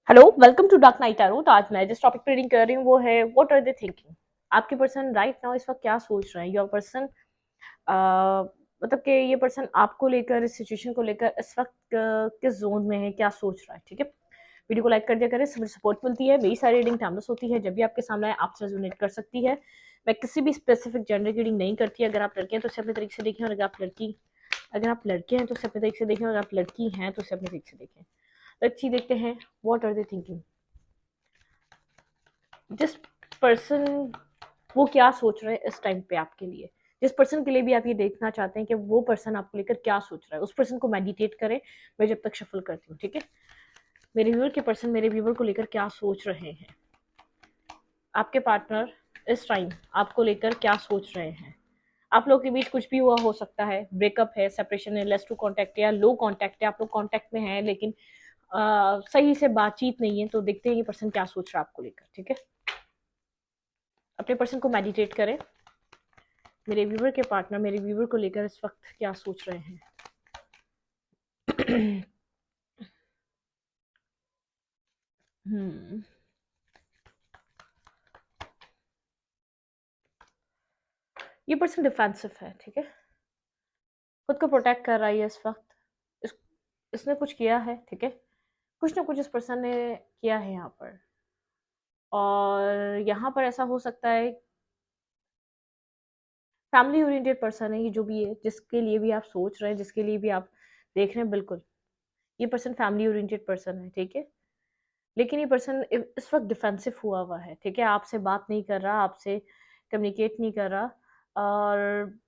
Hello, welcome to Dark Night Tarot. तो आज मैं जिस टॉपिक पे रीडिंग कर रही हूँ वो है व्हाट आर दे थिंकिंग। आपके पर्सन राइट नाउ इस वक्त क्या सोच रहे हैं। योर पर्सन मतलब कि ये पर्सन आपको लेकर, इस सिचुएशन को लेकर इस वक्त किस जोन में है, क्या सोच रहा है। ठीक है, वीडियो को लाइक कर दिया करें, मुझे सपोर्ट मिलती है। मेरी सारी रीडिंग टाइमलेस होती है, जब भी आपके सामने आए आपसे रेजोनेट कर सकती है। मैं किसी भी स्पेसिफिक जेंडर की रीडिंग नहीं करती। अगर आप लड़के हैं तो उसे अपने तरीके से देखें, और अगर आप लड़के हैं तो उसे अपने तरीके से देखें, और अगर आप लड़की हैं तो उसे अपने तरीके से देखें। अच्छी देखते हैं व्हाट आर दे थिंकिंग। जिस पर्सन वो क्या सोच रहे हैं इस टाइम पे आपके लिए, जिस पर्सन के लिए भी आप ये देखना चाहते हैं कि वो पर्सन आपको लेकर क्या सोच रहा है, उस पर्सन को मेडिटेट करें। मैं जब तक शफल करती हूँ, ठीक है। मेरे व्यूअर के पर्सन मेरे व्यूअर को लेकर क्या सोच रहे हैं। आपके पार्टनर इस टाइम आपको लेकर क्या सोच रहे हैं। आप लोग के बीच कुछ भी हुआ हो सकता है, ब्रेकअप है, सेपरेशन है, लेस टू कॉन्टैक्ट या लो कॉन्टैक्ट है। आप लोग कॉन्टैक्ट में हैं लेकिन सही से बातचीत नहीं है। तो देखते हैं ये पर्सन क्या सोच रहा है आपको लेकर। ठीक है, अपने पर्सन को मेडिटेट करें। मेरे व्यूवर के पार्टनर मेरे व्यूवर को लेकर इस वक्त क्या सोच रहे हैं। हम्म ये पर्सन डिफेंसिव है, ठीक है। खुद को प्रोटेक्ट कर रहा है इस वक्त। इस, इसने कुछ किया है, ठीक है। कुछ ना कुछ इस पर्सन ने किया है यहाँ पर। और यहाँ पर ऐसा हो सकता है, फैमिली ओरिएंटेड पर्सन है ये, जो भी है, जिसके लिए भी आप सोच रहे हैं, जिसके लिए भी आप देख रहे हैं, बिल्कुल ये पर्सन फैमिली ओरिएंटेड पर्सन है, ठीक है। लेकिन ये पर्सन इस वक्त डिफेंसिव हुआ है, ठीक है। आपसे बात नहीं कर रहा, आपसे कम्युनिकेट नहीं कर रहा, और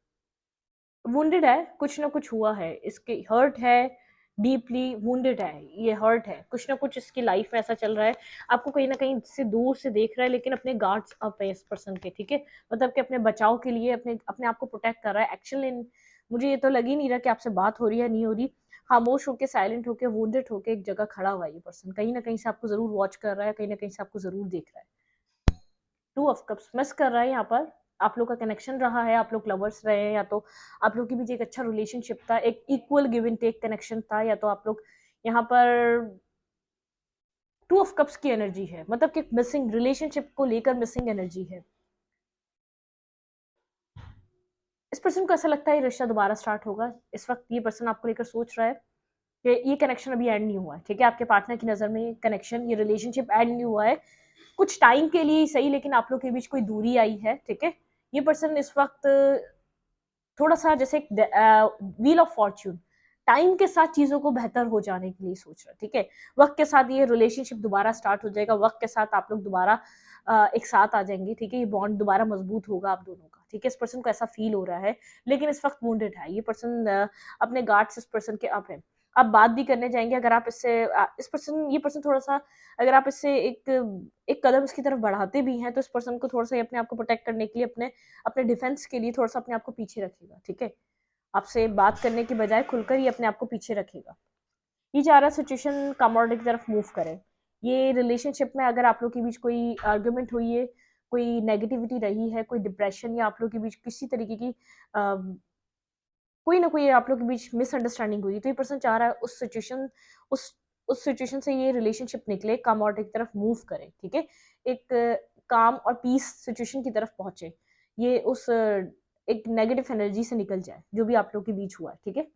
वुंडेड है। कुछ ना कुछ हुआ है, इसके हर्ट है, डीपली वुंडेड है, ये हर्ट है। कुछ ना कुछ इसकी लाइफ में ऐसा चल रहा है, आपको कहीं ना कहीं से दूर से देख रहा है, लेकिन अपने गार्ड्स अप है इस पर्सन के, ठीक है। मतलब कि अपने बचाव के लिए अपने अपने आप को प्रोटेक्ट कर रहा है। एक्शन मुझे ये तो लग ही नहीं रहा कि आपसे बात हो रही है, नहीं हो रही। खामोश होके, साइलेंट होके, वुंडेड होके एक जगह खड़ा हुआ है ये पर्सन। कहीं ना कहीं से आपको जरूर वॉच कर रहा है, कहीं ना कहीं से आपको जरूर देख रहा है। टू ऑफ कप्स मिस कर रहा है यहाँ पर। आप लोग का कनेक्शन रहा है, आप लोग लवर्स रहे हैं, या तो आप लोग के बीच एक अच्छा रिलेशनशिप था, एक equal give and take connection था, या तो आप लोग यहाँ पर टू ऑफ कप्स की एनर्जी है। मतलब कि मिसिंग रिलेशनशिप को लेकर मिसिंग एनर्जी है। इस पर्सन को ऐसा लगता है ये रिश्ता दोबारा स्टार्ट होगा। इस वक्त ये पर्सन आपको लेकर सोच रहा है कि ये कनेक्शन अभी एंड नहीं हुआ है, ठीक है। आपके पार्टनर की नज़र में ये कनेक्शन, ये रिलेशनशिप एंड नहीं हुआ है। कुछ टाइम के लिए ही सही, लेकिन आप लोग के बीच कोई दूरी आई है, ठीक है। ये पर्सन इस वक्त थोड़ा सा जैसे व्हील ऑफ फॉर्च्यून, टाइम के साथ चीजों को बेहतर हो जाने के लिए सोच रहा है, ठीक है। वक्त के साथ ये रिलेशनशिप दोबारा स्टार्ट हो जाएगा, वक्त के साथ आप लोग दोबारा एक साथ आ जाएंगे, ठीक है। ये बॉन्ड दोबारा मजबूत होगा आप दोनों का, ठीक है। इस पर्सन को ऐसा फील हो रहा है, लेकिन इस वक्त वुंडेड है ये पर्सन। अपने गार्ड्स इस पर्सन के अप है। आप बात भी करने जाएंगे, अगर आप इससे इस पर्सन ये पर्सन थोड़ा सा, अगर आप इससे एक एक कदम इसकी तरफ बढ़ाते भी हैं, तो इस पर्सन को थोड़ा सा अपने आप को प्रोटेक्ट करने के लिए, अपने अपने डिफेंस के लिए थोड़ा सा अपने आप को पीछे रखेगा, ठीक है। आपसे बात करने की बजाय खुलकर ये अपने आप को पीछे रखेगा। ये चाह रहा सिचुएशन कमोडिटी की तरफ मूव करे। ये रिलेशनशिप में अगर आप लोग के बीच कोई आर्ग्यूमेंट हुई है, कोई नेगेटिविटी रही है, कोई डिप्रेशन, या आप लोग के बीच किसी तरीके की कोई ना कोई आप लोग के बीच मिसअंडरस्टैंडिंग हुई, तो ये पर्सन चाह रहा है उस उस सिचुएशन से ये रिलेशनशिप निकले, काम आउट की तरफ मूव करे, ठीक है। एक काम और पीस सिचुएशन की तरफ पहुंचे। ये उस एक नेगेटिव एनर्जी से निकल जाए जो भी आप लोग के बीच हुआ है, ठीक है।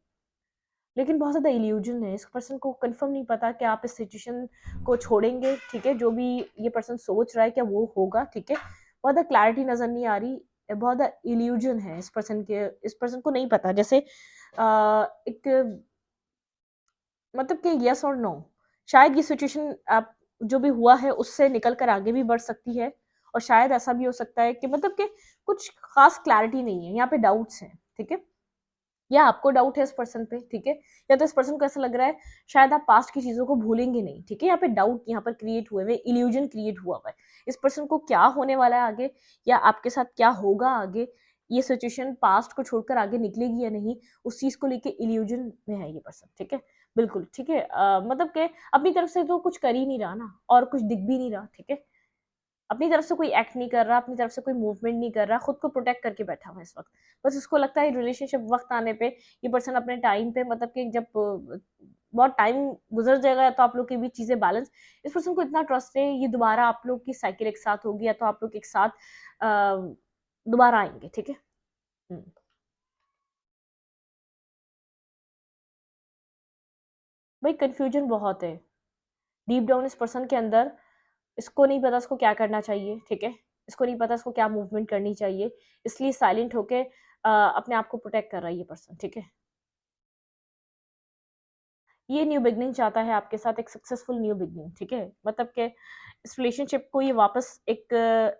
लेकिन बहुत ज़्यादा इल्यूजन है, इस पर्सन को कंफर्म नहीं पता कि आप इस सिचुएशन को छोड़ेंगे, ठीक है। जो भी ये पर्सन सोच रहा है क्या वो होगा, ठीक है। बहुत ज़्यादा क्लैरिटी नज़र नहीं आ रही, बहुत ज़्यादा इल्यूजन है इस पर्सन के। इस पर्सन को नहीं पता, जैसे एक मतलब कि यस और नो। शायद ये सिचुएशन आप जो भी हुआ है उससे निकल कर आगे भी बढ़ सकती है, और शायद ऐसा भी हो सकता है कि मतलब कि कुछ खास क्लैरिटी नहीं है, यहाँ पे डाउट्स हैं, ठीक है। या आपको डाउट है इस पर्सन पे, ठीक है। या तो इस पर्सन को ऐसा लग रहा है शायद आप पास्ट की चीजों को भूलेंगे नहीं, ठीक है। यहाँ पे डाउट यहाँ पर क्रिएट हुए हुए, इल्यूजन क्रिएट हुआ हुआ है। इस पर्सन को क्या होने वाला है आगे, या आपके साथ क्या होगा आगे, ये सिचुएशन पास्ट को छोड़कर आगे निकलेगी या नहीं, उस चीज को लेके इल्यूजन में है ये पर्सन, ठीक है। बिल्कुल ठीक है। मतलब कि अपनी तरफ से तो कुछ कर ही नहीं रहा ना, और कुछ दिख भी नहीं रहा, ठीक है। अपनी तरफ से कोई एक्ट नहीं कर रहा, अपनी तरफ से कोई मूवमेंट नहीं कर रहा, खुद को प्रोटेक्ट करके बैठा हुआ है इस वक्त। बस उसको लगता है रिलेशनशिप वक्त आने पे ये पर्सन अपने टाइम पे, मतलब कि जब बहुत टाइम गुजर जाएगा, या तो आप लोग के बीच चीजें बैलेंस, इस पर्सन को इतना ट्रस्ट है, ये दोबारा आप लोग की साइकिल एक साथ होगी, या तो आप लोग एक साथ दोबारा आएंगे, ठीक है। हम्म। भाई कंफ्यूजन बहुत है डीप डाउन इस पर्सन के अंदर, इसको नहीं पता इसको क्या करना चाहिए, ठीक है, इसको नहीं पता इसको क्या मूवमेंट करनी चाहिए, इसलिए साइलेंट होके अपने आप को प्रोटेक्ट कर रहा है ये पर्सन, ठीक है। ये न्यू बिगनिंग चाहता है आपके साथ, एक सक्सेसफुल न्यू बिगनिंग, ठीक है, मतलब कि इस रिलेशनशिप को ये वापस एक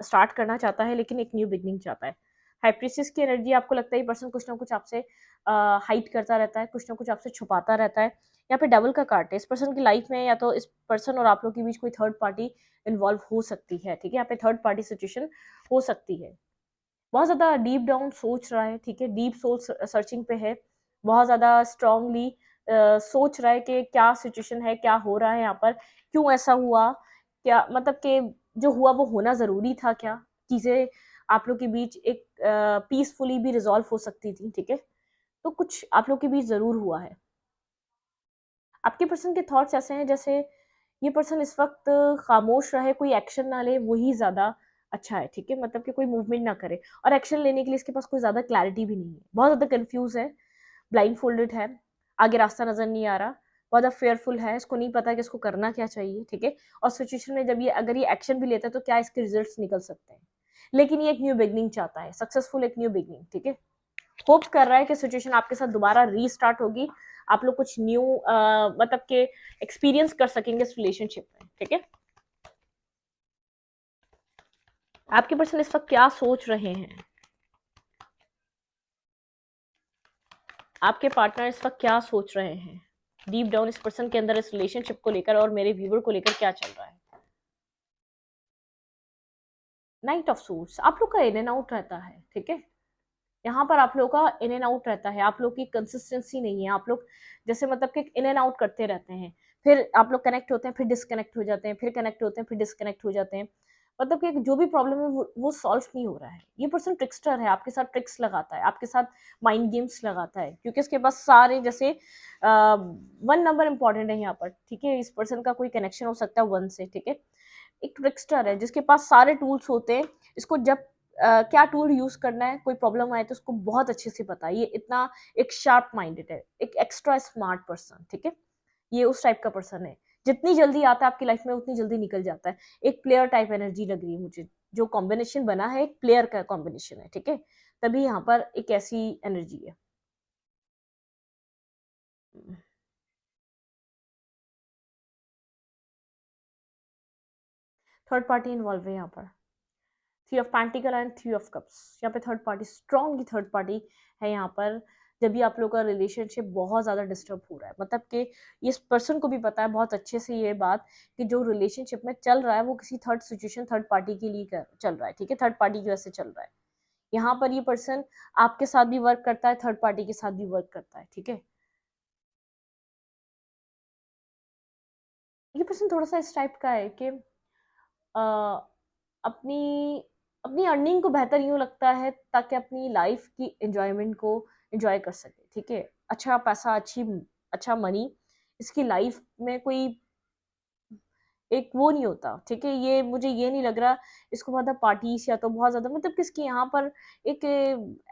स्टार्ट करना चाहता है, लेकिन एक न्यू बिगनिंग चाहता है। हाइप्रिस्टिस की एनर्जी, आपको लगता है ये पर्सन कुछ ना कुछ आपसे हाइड करता रहता है, कुछ ना कुछ आपसे छुपाता रहता है। यहाँ पे डबल का कार्ड है, इस पर्सन की लाइफ में या तो इस पर्सन और आप लोग के बीच कोई थर्ड पार्टी इन्वॉल्व हो सकती है, ठीक है, यहाँ पे थर्ड पार्टी सिचुएशन हो सकती है। बहुत ज्यादा डीप डाउन सोच रहा है, ठीक है, डीप सोल सर्चिंग पे है, बहुत ज्यादा स्ट्रांगली सोच रहा है कि क्या सिचुएशन है, क्या हो रहा है यहाँ पर, क्यों ऐसा हुआ, क्या मतलब कि जो हुआ वो होना जरूरी था क्या, चीजें आप लोग के बीच एक पीसफुली भी रिजॉल्व हो सकती थी, ठीक है, तो कुछ आप लोग के बीच जरूर हुआ है। आपके पर्सन के थॉट्स ऐसे हैं जैसे ये पर्सन इस वक्त खामोश रहे, कोई एक्शन ना ले, वही ज्यादा अच्छा है, ठीक है, मतलब कि कोई मूवमेंट ना करे, और एक्शन लेने के लिए इसके पास कोई ज्यादा क्लैरिटी भी नहीं है, बहुत ज्यादा कंफ्यूज है, ब्लाइंड फोल्डेड है, आगे रास्ता नजर नहीं आ रहा, बहुत ज्यादा फेयरफुल है, इसको नहीं पता कि इसको करना क्या चाहिए, ठीक है, और सिचुएशन में जब ये अगर ये एक्शन भी लेता है तो क्या इसके रिजल्ट्स निकल सकते हैं, लेकिन ये एक न्यू बिगनिंग चाहता है, सक्सेसफुल एक न्यू बिगनिंग, ठीक है, होप कर रहा है कि सिचुएशन आपके साथ दोबारा रीस्टार्ट होगी, आप लोग कुछ न्यू मतलब के एक्सपीरियंस कर सकेंगे इस रिलेशनशिप में, ठीक है। आपके पर्सन इस वक्त क्या सोच रहे हैं, आपके पार्टनर इस वक्त क्या सोच रहे हैं, डीप डाउन इस पर्सन के अंदर इस रिलेशनशिप को लेकर और मेरे व्यूवर को लेकर क्या चल रहा है। नाइट ऑफ सूट्स, आप लोग का इन एंड आउट रहता है, ठीक है, यहाँ पर आप लोग का इन एंड आउट रहता है, आप लोग की कंसिस्टेंसी नहीं है, आप लोग जैसे मतलब कि इन एंड आउट करते रहते हैं, फिर आप लोग कनेक्ट होते हैं, फिर डिस्कनेक्ट हो जाते हैं, फिर कनेक्ट होते हैं, फिर डिस्कनेक्ट हो जाते हैं, मतलब कि जो भी प्रॉब्लम है वो सॉल्व नहीं हो रहा है। ये पर्सन ट्रिक्स्टर है, आपके साथ ट्रिक्स लगाता है, आपके साथ माइंड गेम्स लगाता है, क्योंकि इसके पास सारे जैसे वन नंबर इंपॉर्टेंट है यहाँ पर, ठीक है, इस पर्सन का कोई कनेक्शन हो सकता है वन से, ठीक है, एक ट्रिक्स्टर है जिसके पास सारे टूल्स होते हैं, इसको जब क्या टूल यूज करना है, कोई प्रॉब्लम आए तो उसको बहुत अच्छे से पता है, ये इतना एक शार्प माइंडेड है, एक एक्स्ट्रा स्मार्ट पर्सन, ठीक है, ये उस टाइप का पर्सन है, जितनी जल्दी आता है आपकी लाइफ में उतनी जल्दी निकल जाता है, एक प्लेयर टाइप एनर्जी लग रही है मुझे, जो कॉम्बिनेशन बना है एक प्लेयर का कॉम्बिनेशन है, ठीक है, तभी यहाँ पर एक ऐसी एनर्जी है। थर्ड पार्टी इन्वॉल्व है यहाँ पर, three of pentacle and three of cups, यहाँ पे third party strongly third party है यहाँ पर, जब भी आप लोग का रिलेशनशिप बहुत ज़्यादा डिस्टर्ब हो रहा है, मतलब कि इस पर्सन को भी पता है बहुत अच्छे से ये बात कि जो रिलेशनशिप में चल रहा है वो किसी थर्ड सिचुएशन थर्ड पार्टी के लिए चल रहा है, ठीक है, थर्ड पार्टी की वजह से चल रहा है, यहाँ पर ये पर्सन आपके साथ भी वर्क करता है, थर्ड पार्टी के साथ भी वर्क करता है, ठीक है, ये पर्सन थोड़ा सा इस टाइप का है कि अपनी अपनी अर्निंग को बेहतर यूँ लगता है ताकि अपनी लाइफ की एंजॉयमेंट को एंजॉय कर सके, ठीक है, अच्छा पैसा, अच्छी अच्छा मनी, इसकी लाइफ में कोई एक वो नहीं होता, ठीक है, ये मुझे ये नहीं लग रहा इसको बहुत ज़्यादा पार्टीज या तो बहुत ज़्यादा मतलब किसकी यहाँ पर एक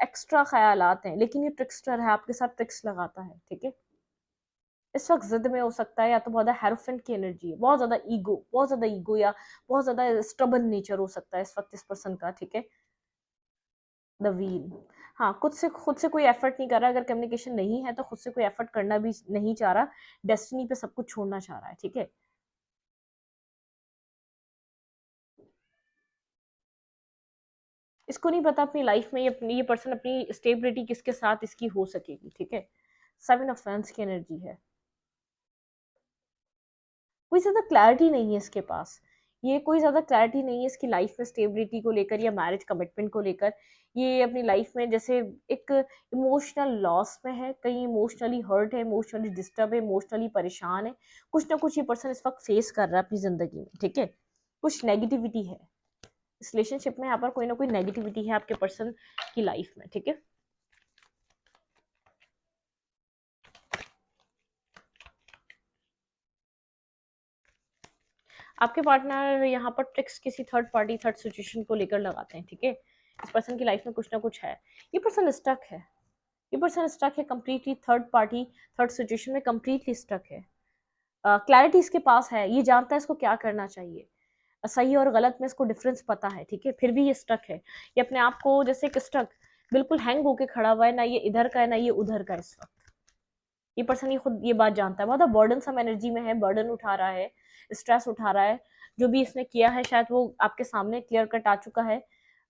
एक्स्ट्रा ख्यालात हैं, लेकिन ये ट्रिक्स्टर है, आपके साथ ट्रिक्स लगाता है, ठीक है, इस वक्त जिद में हो सकता है, या तो बहुत ज़्यादा हेरोफेंट की एनर्जी है, बहुत ज़्यादा ईगो, बहुत ज़्यादा ईगो, या बहुत ज़्यादा स्टबन नेचर हो सकता है इस वक्त इस पर्सन का, ठीक है, द व्हील, हाँ, खुद से कोई एफर्ट नहीं कर रहा, अगर कम्युनिकेशन नहीं है तो खुद से कोई एफर्ट करना भी नहीं चाह रहा, डेस्टिनी पे सब कुछ छोड़ना चाह रहा है, ठीक है, इसको नहीं पता अपनी लाइफ में ये पर्सन अपनी स्टेबिलिटी किसके साथ इसकी हो सकेगी, ठीक है, सेवन ऑफ फैंस की एनर्जी है, कोई ज़्यादा क्लैरिटी नहीं है इसके पास, ये कोई ज़्यादा क्लैरिटी नहीं है इसकी लाइफ में स्टेबिलिटी को लेकर या मैरिज कमिटमेंट को लेकर, ये अपनी लाइफ में जैसे एक इमोशनल लॉस में है, कहीं इमोशनली हर्ट है, इमोशनली डिस्टर्ब है, इमोशनली परेशान है, कुछ ना कुछ ये पर्सन इस वक्त फेस कर रहा है अपनी ज़िंदगी में, ठीक है, कुछ नेगेटिविटी है इस रिलेशनशिप में, यहाँ पर कोई ना कोई नेगेटिविटी है आपके पर्सन की लाइफ में, ठीक है, आपके पार्टनर यहाँ पर ट्रिक्स किसी थर्ड पार्टी थर्ड सिचुएशन को लेकर लगाते हैं, ठीक है। इस पर्सन की लाइफ में कुछ ना कुछ है, ये पर्सन स्टक है, ये पर्सन स्टक है completely third party third situation में, कंप्लीटली स्टक है। क्लैरिटी इसके पास है, ये जानता है इसको क्या करना चाहिए, सही और गलत में इसको डिफरेंस पता है, ठीक है, फिर भी ये स्टक है। ये अपने आप को जैसे एक स्टक बिल्कुल हैंग होके खड़ा हुआ है, ना ये इधर का है ना ये उधर का। इस वक्त ये पर्सन ये खुद ये बात जानता है, बहुत बर्डन सम एनर्जी में है, बर्डन उठा रहा है, स्ट्रेस उठा रहा है। जो भी इसने किया है शायद वो आपके सामने क्लियर कट आ चुका है।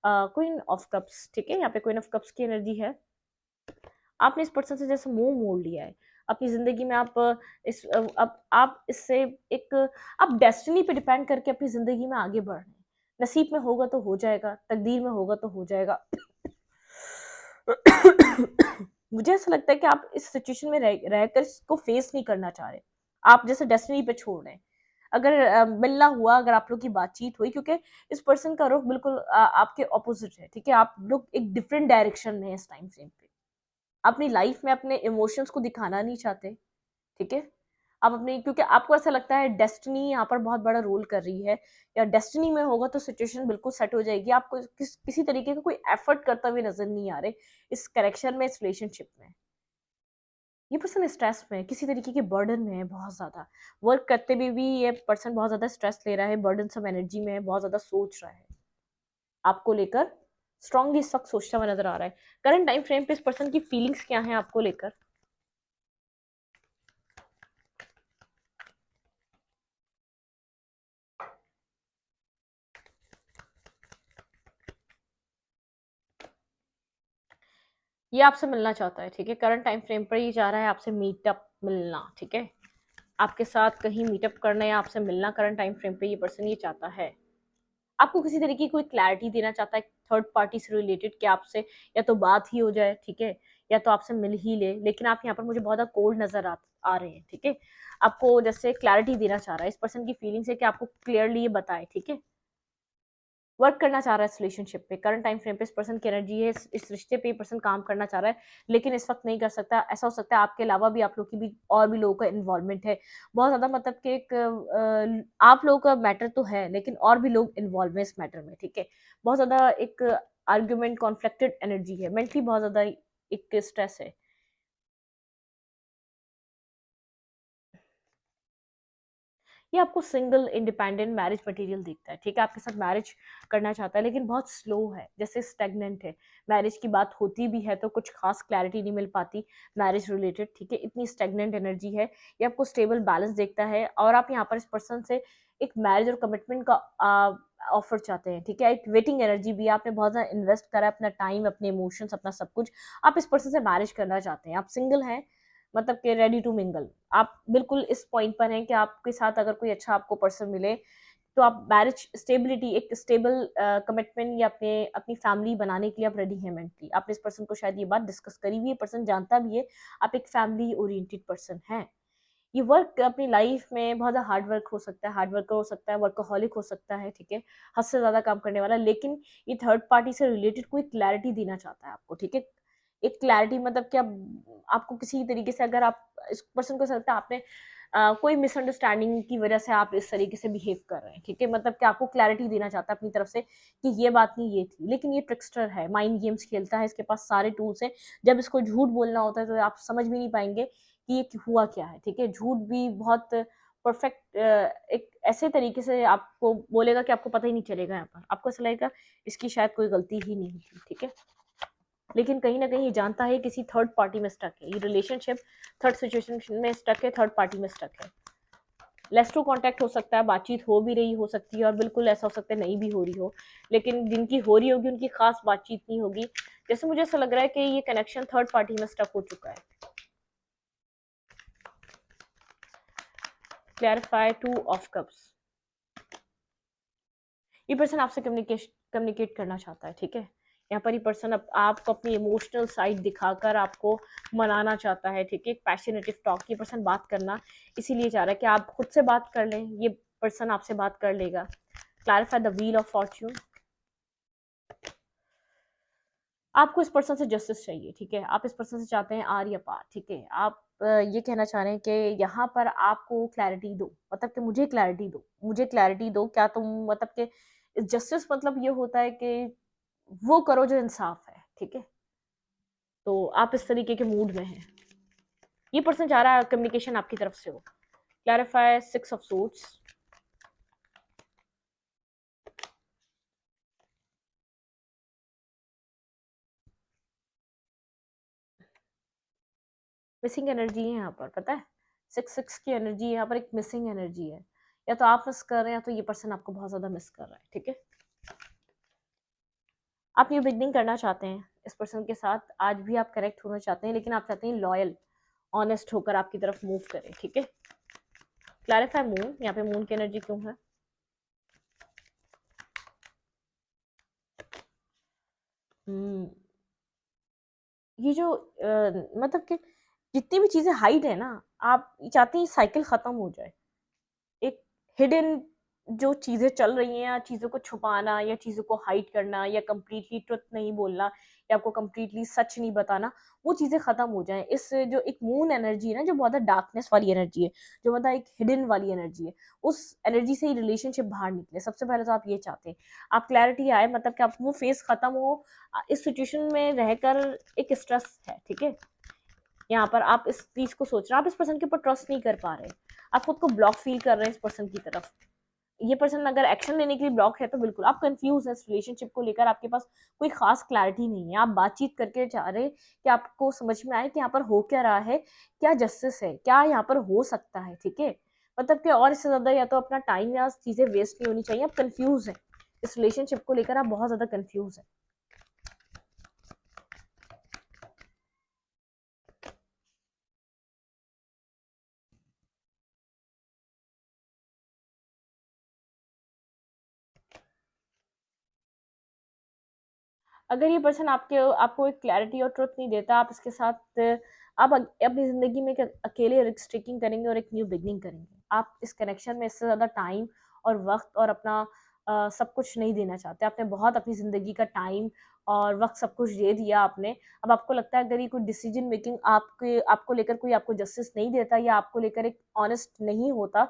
क्वीन ऑफ कप्स, ठीक है, यहाँ पे क्वीन ऑफ कप्स की एनर्जी है। आपने इस पर्सन से जैसे मुंह मोड़ लिया है अपनी जिंदगी में। आप इस अब आप इससे एक आप डेस्टिनी पे डिपेंड करके अपनी जिंदगी में आगे बढ़ रहे हैं। नसीब में होगा तो हो जाएगा, तकदीर में होगा तो हो जाएगा। मुझे ऐसा लगता है कि आप इस सिचुएशन में रहकर इसको फेस नहीं करना चाह रहे, आप जैसे डेस्टिनी पे छोड़ रहे हैं। अगर मिलना हुआ, अगर आप लोग की बातचीत हुई, क्योंकि इस पर्सन का रुख बिल्कुल आपके ऑपोजिट है, ठीक है, आप लोग एक डिफरेंट डायरेक्शन में है इस टाइम फ्रेम पे। अपनी लाइफ में अपने इमोशंस को दिखाना नहीं चाहते, ठीक है। आप अपनी, क्योंकि आपको ऐसा लगता है डेस्टिनी यहाँ पर बहुत बड़ा रोल कर रही है, या डेस्टिनी में होगा तो सिचुएशन बिल्कुल सेट हो जाएगी। आपको किसी तरीके का कोई एफर्ट करता हुए नजर नहीं आ रहे इस करेक्शन में, इस रिलेशनशिप में। ये पर्सन स्ट्रेस में है, किसी तरीके के बर्डन में है, बहुत ज्यादा वर्क करते हुए भी ये पर्सन बहुत ज्यादा स्ट्रेस ले रहा है, बर्डन सब एनर्जी में है, बहुत ज्यादा सोच रहा है आपको लेकर, स्ट्रांगली इस वक्त सोचता हुआ नजर आ रहा है। करंट टाइम फ्रेम पे इस पर्सन की फीलिंग्स क्या है आपको लेकर? ये आपसे मिलना चाहता है, ठीक है, करंट टाइम फ्रेम पर ये चाह रहा है आपसे मीटअप, मिलना, ठीक है, आपके साथ कहीं मीटअप करना या आपसे मिलना। करंट टाइम फ्रेम पे ये पर्सन ये चाहता है, आपको किसी तरीके की कोई क्लैरिटी देना चाहता है थर्ड पार्टी से रिलेटेड, कि आपसे या तो बात ही हो जाए, ठीक है, या तो आपसे मिल ही ले। लेकिन आप यहाँ पर मुझे बहुत ज़्यादा कोल्ड नजर आ रहे हैं, ठीक है। आपको जैसे क्लैरिटी देना चाह रहा है, इस पर्सन की फीलिंग्स है कि आपको क्लियरली ये बताए, ठीक है, वर्क करना चाह रहा है इस रिलेशनशिप पे। करंट टाइम फ्रेम पे इस पर्सन की एनर्जी है, इस रिश्ते पे पर्सन काम करना चाह रहा है, लेकिन इस वक्त नहीं कर सकता। ऐसा हो सकता है आपके अलावा भी आप लोग की भी और भी लोगों का इन्वॉल्वमेंट है बहुत ज्यादा, मतलब कि एक आप लोगों का मैटर तो है लेकिन और भी लोग इन्वॉल्व है इस मैटर में, ठीक है। बहुत ज्यादा एक आर्ग्यूमेंट कॉन्फ्लिक्टेड एनर्जी है, मेंटली बहुत ज्यादा एक स्ट्रेस है। ये आपको सिंगल इंडिपेंडेंट मैरिज मटेरियल दिखता है, ठीक है, आपके साथ मैरिज करना चाहता है लेकिन बहुत स्लो है, जैसे स्टेगनेंट है। मैरिज की बात होती भी है तो कुछ खास क्लैरिटी नहीं मिल पाती मैरिज रिलेटेड, ठीक है, इतनी स्टेगनेंट एनर्जी है। ये आपको स्टेबल बैलेंस देखता है और आप यहाँ पर इस पर्सन से एक मैरिज और कमिटमेंट का ऑफर चाहते हैं, ठीक है। एक वेटिंग एनर्जी भी है, आपने बहुत ज़्यादा इन्वेस्ट करा है अपना टाइम, अपने इमोशंस, अपना सब कुछ, आप इस पर्सन से मैरिज करना चाहते हैं। आप सिंगल हैं, मतलब कि रेडी टू मिंगल, आप बिल्कुल इस पॉइंट पर हैं कि आपके साथ अगर कोई अच्छा आपको पर्सन मिले तो आप मैरिज स्टेबिलिटी, एक स्टेबल कमिटमेंट या अपने अपनी फैमिली बनाने के लिए आप रेडी हैं मेंटली। आपने इस पर्सन को शायद ये बात डिस्कस करी हुई है, पर्सन जानता भी है आप एक फैमिली ओरिएंटेड पर्सन हैं। ये वर्क अपनी लाइफ में बहुत ज़्यादा हार्ड वर्क हो सकता है, हार्ड वर्कर हो सकता है, वर्कोहॉलिक हो सकता है, ठीक है, हद से ज़्यादा काम करने वाला, लेकिन ये थर्ड पार्टी से रिलेटेड कोई क्लैरिटी देना चाहता है आपको, ठीक है। एक क्लैरिटी मतलब कि अब आपको किसी तरीके से, अगर आप इस पर्सन को लगता है आपने कोई मिसअंडरस्टैंडिंग की वजह से आप इस तरीके से बिहेव कर रहे हैं, ठीक है, मतलब कि आपको क्लैरिटी देना चाहता है अपनी तरफ से कि ये बात नहीं ये थी। लेकिन ये ट्रिक्स्टर है, माइंड गेम्स खेलता है, इसके पास सारे टूल्स हैं। जब इसको झूठ बोलना होता है तो आप समझ भी नहीं पाएंगे कि ये हुआ क्या है, ठीक है। झूठ भी बहुत परफेक्ट एक ऐसे तरीके से आपको बोलेगा कि आपको पता ही नहीं चलेगा, यहाँ पर आपको ऐसा लगेगा इसकी शायद कोई गलती ही नहीं थी, ठीक है। लेकिन कहीं ना कहीं ये जानता है किसी थर्ड पार्टी में स्टक है, ये रिलेशनशिप थर्ड सिचुएशन में स्टक है, थर्ड पार्टी में स्टक है। लेस टू कॉन्टैक्ट हो सकता है, बातचीत हो भी रही हो सकती है और बिल्कुल ऐसा हो सकता है नहीं भी हो रही हो, लेकिन जिनकी हो रही होगी उनकी खास बातचीत नहीं होगी। जैसे मुझे ऐसा लग रहा है कि ये कनेक्शन थर्ड पार्टी में स्टक हो चुका है। क्लैरिफाई टू ऑफ कप्स, ये पर्सन आपसे कम्युनिकेट करना चाहता है, ठीक है। यहाँ पर ये पर्सन आपको अपनी इमोशनल साइड दिखाकर आपको मनाना चाहता है, ठीक है। पैशनेटिव टॉक, ये पर्सन बात करना इसीलिए चाह रहा है कि आप खुद से बात कर लें, ये पर्सन आपसे बात कर लेगा। Clarify the wheel of Fortune, आपको इस पर्सन से जस्टिस चाहिए, ठीक है? आप इस पर्सन से चाहते हैं आर या पार, ठीक है? आप ये कहना चाह रहे हैं कि यहाँ पर आपको क्लैरिटी दो, मतलब कि मुझे क्लैरिटी दो, मुझे क्लैरिटी दो। क्या तुम मतलब कि जस्टिस मतलब ये होता है कि वो करो जो इंसाफ है, ठीक है? तो आप इस तरीके के मूड में हैं। ये पर्सन चाह रहा है कम्युनिकेशन आपकी तरफ से हो। Clarify 6 of suits. Missing energy है यहाँ पर, पता है? 6 की एनर्जी यहाँ पर एक मिसिंग एनर्जी है। या तो आप मिस कर रहे हैं या तो ये पर्सन आपको बहुत ज़्यादा मिस कर रहा है, ठीक है? आप न्यू बिगनिंग करना चाहते हैं इस पर्सन के साथ, आज भी आप करेक्ट होना चाहते हैं, लेकिन आप चाहते हैं लॉयल, ऑनेस्ट होकर आपकी तरफ मूव करें, ठीक है? क्लैरिफाई मून, यहाँ पे मून की एनर्जी क्यों है? हम्म, ये जो मतलब कि जितनी भी चीज़ें हाइड है ना, आप चाहते हैं साइकिल ख़त्म हो जाए। एक हिडन जो चीज़ें चल रही हैं, या चीज़ों को छुपाना या चीज़ों को हाइड करना या कंप्लीटली ट्रुथ नहीं बोलना या आपको कंप्लीटली सच नहीं बताना, वो चीज़ें ख़त्म हो जाएँ। इस जो एक मून एनर्जी है ना, जो बहुत डार्कनेस वाली एनर्जी है, जो मतलब एक हिडन वाली एनर्जी है, उस एनर्जी से ही रिलेशनशिप बाहर निकले। सबसे पहले तो आप ये चाहते हैं, आप क्लैरिटी आए, मतलब कि आप वो फेज़ ख़त्म हो। इस सिचुएशन में रहकर एक स्ट्रेस है, ठीक है? यहाँ पर आप इस चीज़ को सोच रहे हैं, आप इस पर्सन के ऊपर ट्रस्ट नहीं कर पा रहे, आप खुद को ब्लॉक फील कर रहे हैं इस पर्सन की तरफ। ये पर्सन अगर एक्शन लेने के लिए ब्लॉक है तो बिल्कुल आप कंफ्यूज है इस रिलेशनशिप को लेकर, आपके पास कोई खास क्लैरिटी नहीं है। आप बातचीत करके चाह रहे हैं कि आपको समझ में आए कि यहाँ पर हो क्या रहा है, क्या जस्टिस है, क्या यहाँ पर हो सकता है, ठीक है? मतलब कि और इससे ज्यादा या तो अपना टाइम या चीजें वेस्ट नहीं होनी चाहिए। आप कंफ्यूज है इस रिलेशनशिप को लेकर, आप बहुत ज्यादा कंफ्यूज है। अगर ये पर्सन आपके आपको एक क्लैरिटी और ट्रुथ नहीं देता, आप इसके साथ आप अपनी ज़िंदगी में एक अकेले रिस्क टेकिंग करेंगे और एक न्यू बिगनिंग करेंगे। आप इस कनेक्शन में इससे ज़्यादा टाइम और वक्त और अपना सब कुछ नहीं देना चाहते। आपने बहुत अपनी ज़िंदगी का टाइम और वक्त सब कुछ दे दिया आपने। अब आपको लगता है अगर ये कोई डिसीजन मेकिंग आपके आपको लेकर कोई आपको जस्टिस नहीं देता या आपको लेकर एक ऑनेस्ट नहीं होता,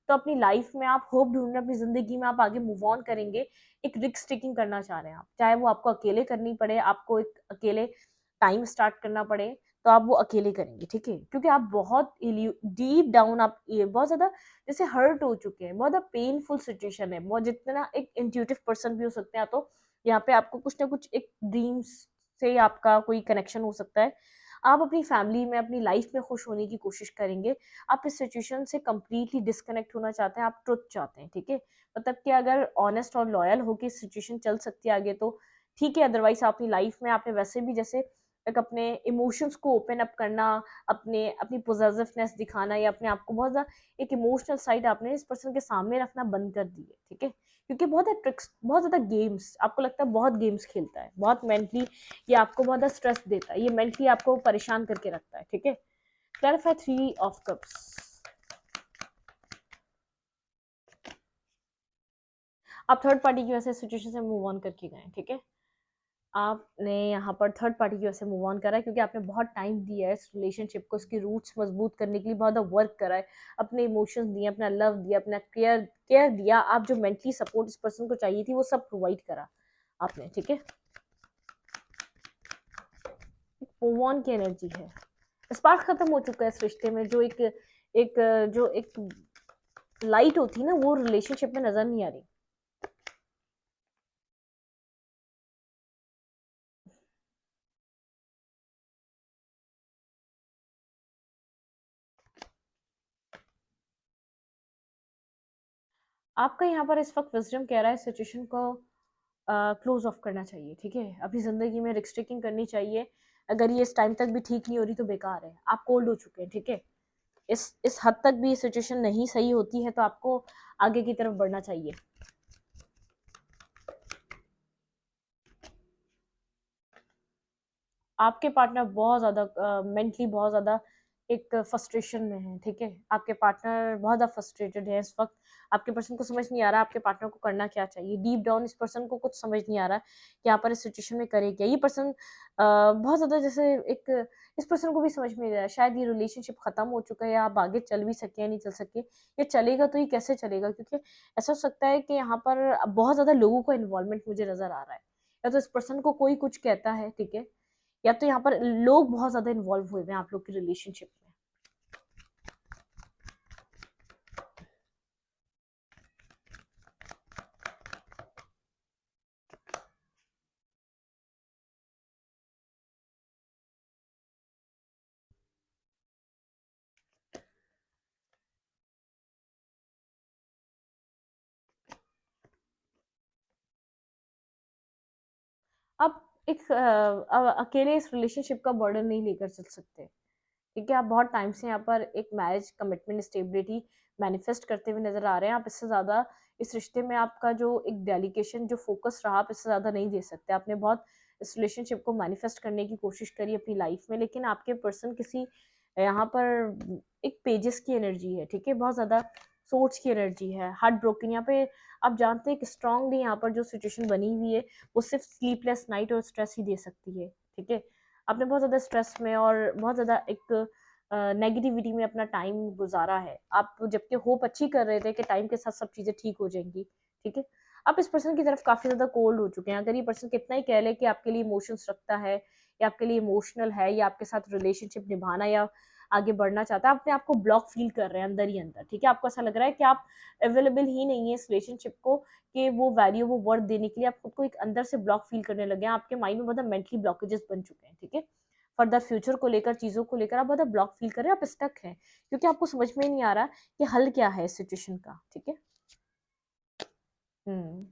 तो अपनी लाइफ में आप होप ढूंढ रहे हैं, अपनी ज़िंदगी में आप आगे मूव ऑन करेंगे। एक रिस्क टेकिंग करना चाह रहे हैं आप, चाहे वो आपको अकेले करनी पड़े, आपको एक अकेले टाइम स्टार्ट करना पड़े, तो आप वो अकेले करेंगे, ठीक है? क्योंकि आप बहुत डीप डाउन आप ये बहुत ज्यादा जैसे हर्ट हो चुके हैं, बहुत ज्यादा पेनफुल सिचुएशन है, बहुत जितना एक इंट्यूटिव पर्सन भी हो सकते हैं, तो यहाँ पे आपको कुछ ना कुछ एक ड्रीम्स से आपका कोई कनेक्शन हो सकता है। आप अपनी फैमिली में अपनी लाइफ में खुश होने की कोशिश करेंगे। आप इस सिचुएशन से कंप्लीटली डिस्कनेक्ट होना चाहते हैं, आप ट्रुथ चाहते हैं, ठीक है? मतलब कि अगर ऑनेस्ट और लॉयल होकर सिचुएशन चल सकती है आगे तो ठीक है, अदरवाइज आप अपनी लाइफ में आपने वैसे भी जैसे एक अपने इमोशंस को ओपन अप करना, अपने अपनी पोजेसिवनेस दिखाना या अपने आप को बहुत ज़्यादा एक इमोशनल साइड आपने इस पर्सन के सामने रखना बंद कर दी है, ठीक है? क्योंकि बहुत ट्रिक्स, बहुत ज़्यादा गेम्स, आपको लगता है बहुत गेम्स खेलता है, बहुत मेंटली ये आपको बहुत ज़्यादा स्ट्रेस देता है, ये मेंटली आपको परेशान करके रखता है, ठीक है? Clarify 3 of cups. आप थर्ड पार्टी की वजह से सिचुएशन से मूव ऑन करके गए, ठीक है? आपने यहाँ पर थर्ड पार्टी की वजह से मूव ऑन करा है क्योंकि आपने बहुत टाइम दिया है इस रिलेशनशिप को, इसकी रूट्स मजबूत करने के लिए बहुत वर्क करा है, अपने इमोशंस दिए, अपना लव दिया, अपना केयर केयर दिया। आप जो मेंटली सपोर्ट इस पर्सन को चाहिए थी वो सब प्रोवाइड करा आपने, ठीक है? मूव ऑन की एनर्जी है, स्पार्क खत्म हो चुका है इस रिश्ते में। जो एक एक जो एक लाइट होती है ना, वो रिलेशनशिप में नजर नहीं आ रही। आपका यहाँ पर इस वक्त विजडम कह रहा है सिचुएशन को क्लोज ऑफ करना चाहिए, ठीक है? अपनी ज़िंदगी में रिस्क टेकिंग करनी चाहिए। अगर ये इस टाइम तक भी ठीक नहीं हो रही तो बेकार है, आप कोल्ड हो चुके हैं, ठीक है? इस हद तक भी सिचुएशन नहीं सही होती है तो आपको आगे की तरफ बढ़ना चाहिए। आपके पार्टनर बहुत ज़्यादा मेंटली बहुत ज़्यादा एक फ्रस्ट्रेशन में है, ठीक है? आपके पार्टनर बहुत ज़्यादा फ्रस्ट्रेटेड है इस वक़्त, आपके पर्सन को समझ नहीं आ रहा आपके पार्टनर को करना क्या चाहिए। डीप डाउन इस पर्सन को कुछ समझ नहीं आ रहा कि यहाँ पर इस सिचुएशन में करे क्या? ये पर्सन बहुत ज़्यादा जैसे एक इस पर्सन को भी समझ में नहीं आ रहा है, शायद ये रिलेशनशिप खत्म हो चुका है या आप आगे चल भी सके या नहीं चल सके, या चलेगा तो ये कैसे चलेगा? क्योंकि ऐसा हो सकता है कि यहाँ पर बहुत ज़्यादा लोगों का इन्वॉल्वमेंट मुझे नज़र आ रहा है। या तो इस पर्सन को कोई कुछ कहता है, ठीक है? या तो यहाँ पर लोग बहुत ज़्यादा इन्वॉल्व हुए हुए हैं आप लोग की रिलेशनशिप में। आप एक अकेले इस रिलेशनशिप का बर्डन नहीं लेकर चल सकते, ठीक है? आप बहुत टाइम से यहाँ पर एक मैरिज कमिटमेंट स्टेबिलिटी मैनिफेस्ट करते हुए नजर आ रहे हैं। आप इससे ज़्यादा इस रिश्ते में आपका जो एक डेडिकेशन जो फोकस रहा, आप इससे ज़्यादा नहीं दे सकते। आपने बहुत इस रिलेशनशिप को मैनिफेस्ट करने की कोशिश करी अपनी लाइफ में, लेकिन आपके पर्सन किसी यहाँ पर एक पेजेस की एनर्जी है, ठीक है? बहुत ज़्यादा सोच की एनर्जी है, हार्ट ब्रोकन। यहाँ पे आप जानते हैं कि स्ट्रांगली यहाँ पर जो सिचुएशन बनी हुई है वो सिर्फ स्लीपलेस नाइट और स्ट्रेस ही दे सकती है, ठीक है? आपने बहुत ज़्यादा स्ट्रेस में और बहुत ज़्यादा एक नेगेटिविटी में अपना टाइम गुजारा है। आप जबकि होप अच्छी कर रहे थे कि टाइम के साथ सब चीज़ें ठीक हो जाएंगी, ठीक है? आप इस पर्सन की तरफ काफ़ी ज़्यादा कोल्ड हो चुके हैं। अगर ये पर्सन कितना ही कह ले कि आपके लिए इमोशंस रखता है या आपके लिए इमोशनल है या आपके साथ रिलेशनशिप निभाना या आगे बढ़ना चाहता है, अपने आप को ब्लॉक फील कर रहे हैं अंदर ही अंदर, ठीक है? आपको ऐसा लग रहा है कि आप अवेलेबल ही नहीं है इस रिलेशनशिप को कि वो वैल्यू वो वर्थ देने के लिए। आप खुद को एक अंदर से ब्लॉक फील करने लगे हैं। आपके माइंड में बहुत मेंटली ब्लॉकेजेस बन चुके हैं, ठीक है? फर्दर फ्यूचर को लेकर, चीज़ों को लेकर आप बहुत ब्लॉक फील कर रहे हैं, आप स्टक हैं, क्योंकि आपको समझ में ही नहीं आ रहा कि हल क्या है इस सिचुएशन का, ठीक है? हुँ।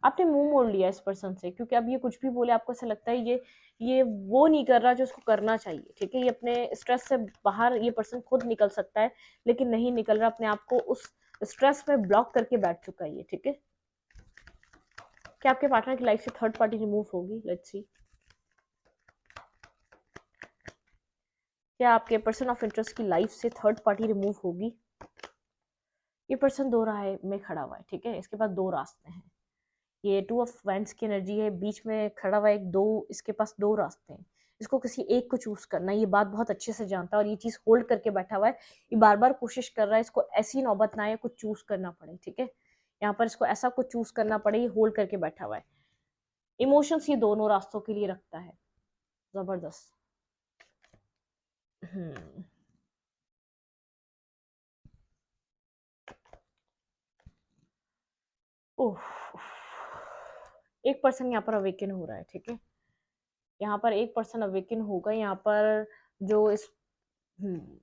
आपने मुँह मोड़ लिया इस पर्सन से, क्योंकि अब ये कुछ भी बोले आपको ऐसा लगता है ये वो नहीं कर रहा जो उसको करना चाहिए, ठीक है? ये अपने स्ट्रेस से बाहर ये पर्सन खुद निकल सकता है, लेकिन नहीं निकल रहा, अपने आप को उस स्ट्रेस में ब्लॉक करके बैठ चुका है ये, ठीक है? क्या आपके पार्टनर की लाइफ से थर्ड पार्टी रिमूव होगी? Let's see. क्या आपके पर्सन ऑफ इंटरेस्ट की लाइफ से थर्ड पार्टी रिमूव होगी? ये पर्सन दो राह में खड़ा हुआ है, ठीक है? इसके पास दो रास्ते हैं। ये टू ऑफ वैंड्स की एनर्जी है, बीच में खड़ा हुआ एक दो, इसके पास दो रास्ते हैं। इसको किसी एक को चूज करना है, ये बात बहुत अच्छे से जानता है और ये चीज होल्ड करके बैठा हुआ है। ये बार बार कोशिश कर रहा है इसको ऐसी नौबत ना आए कुछ चूज करना पड़े, ठीक है? यहाँ पर इसको ऐसा कुछ चूज करना पड़े, ये होल्ड करके बैठा हुआ है। इमोशंस ये दोनों रास्तों के लिए रखता है, जबरदस्त। हम्म। ओह, एक पर्सन यहाँ पर अवेकन हो रहा है, ठीक है? यहाँ पर एक पर्सन अवेकन होगा यहाँ पर, जो इस हम्म,